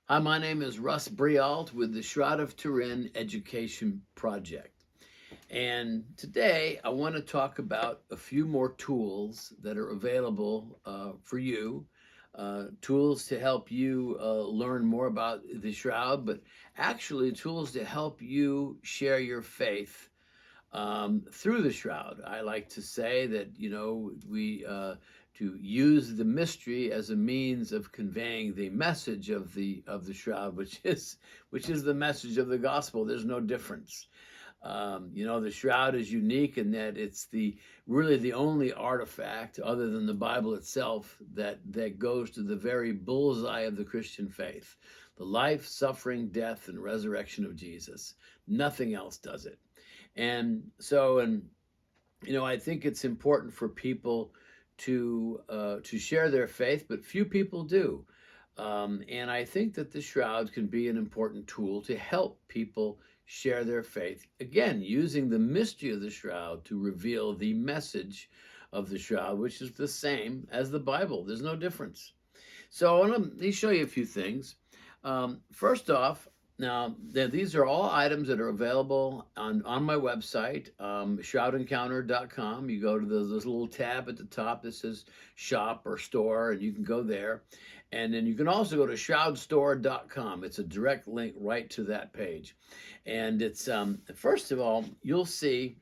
Hi, my name is Russ Brialt with the Shroud of Turin Education Project. And today I want to talk about a few more tools that are available for you. Tools to help you learn more about the Shroud, but actually tools to help you share your faith through the shroud. I like to say that we to use the mystery as a means of conveying the message of the shroud, which is the message of the gospel. There's no difference. The shroud is unique in that it's the really the only artifact other than the Bible itself that goes to the very bullseye of the Christian faith, the life, suffering, death, and resurrection of Jesus. Nothing else does it. And I think it's important for people to share their faith, but few people do. And I think that the shroud can be an important tool to help people share their faith. Again, using the mystery of the shroud to reveal the message of the shroud, which is the same as the Bible. There's no difference. So let me show you a few things. First off, now these are all items that are available on my website, shroudencounter.com. You go to this little tab at the top that says shop or store, and you can go there. And then you can also go to shroudstore.com. It's a direct link right to that page. And it's first of all, you'll see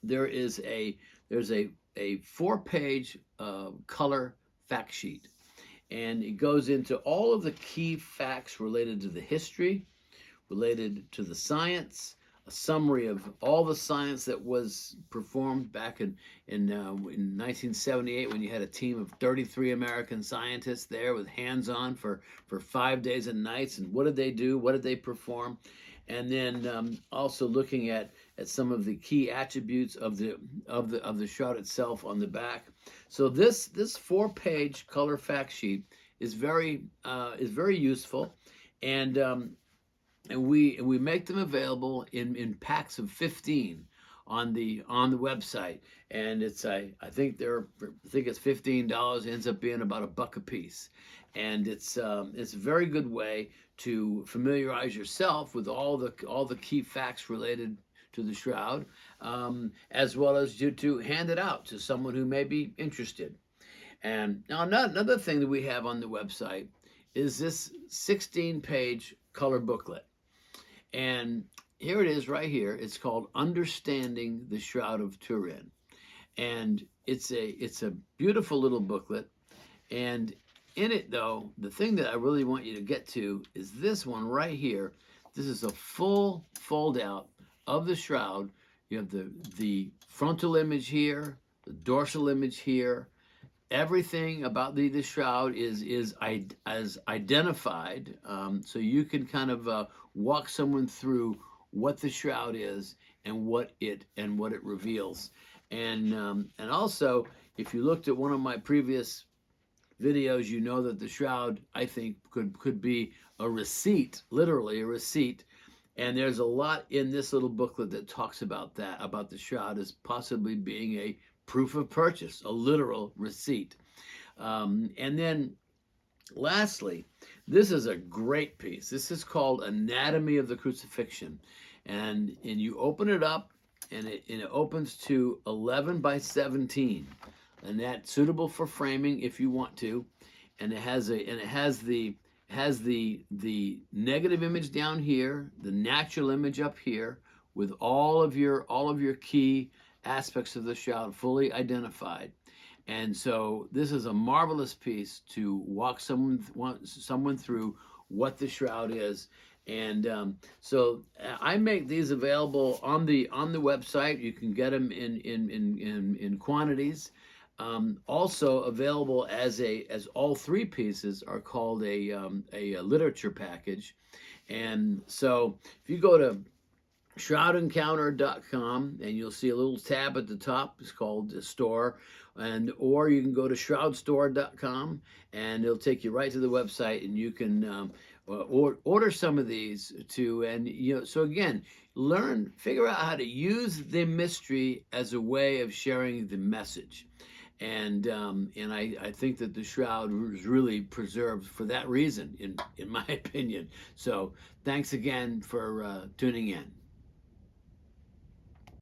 there's a 4-page color fact sheet, and it goes into all of the key facts related to the history, related to the science, a summary of all the science that was performed back in 1978 when you had a team of 33 American scientists there with hands-on for 5 days and nights. And what did they do? What did they perform? And then also looking at some of the key attributes of the shroud itself on the back. So this 4-page color fact sheet is very useful, and we make them available in packs of 15 on the website, and I think it's $15. Ends up being about $1 a piece, and it's a very good way to familiarize yourself with all the key facts related to the shroud, as well as to hand it out to someone who may be interested. And now another thing that we have on the website is this 16-page color booklet. And here it is right here. It's called Understanding the Shroud of Turin. And it's a beautiful little booklet. And in it, though, the thing that I really want you to get to is this one right here. This is a full fold out of the shroud. You have the frontal image here, the dorsal image here. Everything about the shroud is identified, so you can kind of walk someone through what the shroud is and what it reveals. And also, if you looked at one of my previous videos, you know that the shroud, I think, could be a receipt, literally a receipt. And there's a lot in this little booklet that talks about that, about the shroud as possibly being a proof of purchase, a literal receipt. And then lastly, this is a great piece. This is called Anatomy of the Crucifixion. And you open it up, and it opens to 11 by 17. And that's suitable for framing if you want to. And it has the negative image down here, the natural image up here, with all of your key aspects of the shroud fully identified. And so this is a marvelous piece to walk someone through what the shroud is. And so I make these available on the website. You can get them in quantities. Also available as all 3 pieces are called a literature package. And so if you go to shroudencounter.com, and you'll see a little tab at the top. It's called store, or you can go to shroudstore.com, and it'll take you right to the website, and you can order some of these too. And so again, figure out how to use the mystery as a way of sharing the message. and I think that the shroud was really preserved for that reason, in my opinion. So thanks again for tuning in.